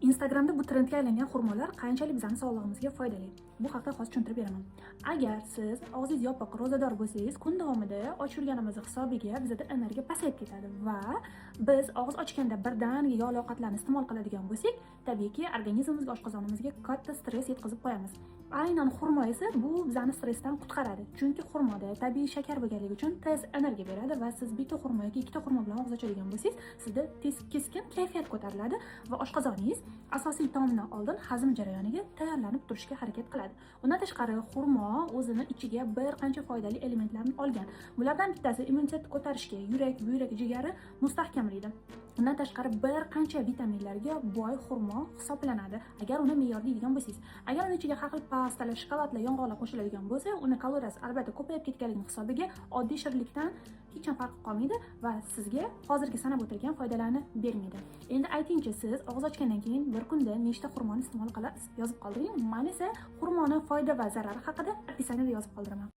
Instagramda bu trendga aylangan xurmolar qanchalik bizning sog'lig'imizga foydali? Bu haqida hozir tushuntirib beraman. Agar siz og'zingiz yopiq ro'zador bo'lsangiz, kun davomida och yurganimiz hisobiga bizda energiya pasayib ketadi va biz og'iz ochganda birdaniga yog' ovqatlarni iste'mol qiladigan bo'lsak, tabiiyki organizmimizga, oshqozonimizga katta stress yetkazib qo'yamiz. Aynan xurmo esa bu bizani stressdan qutqaradi. Chunki xurmoda tabiiy shakar bo'lganligi uchun tez energiya beradi va siz bitta xurmo yoki ikkita xurmo bilan og'iz ochadigan bo'lsangiz, sizda keskin kayfiyat ko'tariladi va oshqozoningiz asosiy taomdan oldin hazm jarayoniga tayyorlanib turishga harakat qiladi. Undan tashqari xurmo o'zini ichiga bir qancha foydali elementlarni olgan. Bulardan bittasi immunitetni ko'tarishga, yurak, buyrak, jigari mustahkamlaydi. Undan tashqari bir qancha vitaminlarga boy xurmo hisoblanadi. Agar uni me'yorda yegan bo'lsangiz, agar uni ichiga har xil pastalar, shokoladlar, yong'oqlar qo'shiladigan bo'lsa, uni kaloriyasi albatta ko'payib ketganligi hisobiga oddiy shirinlikdan hech ham farqi qolmaydi va sizga hozirgi sanab o'tilgan foydalarni bermaydi. Endi aytingchi, siz og'iz ochgandan keyin bir kunda nechta xurmoni iste'mol qilasiz? Yozib qoldiring. Men esa xurmoning foyda va zarari haqida opisiyaniyada yozib qoldiraman.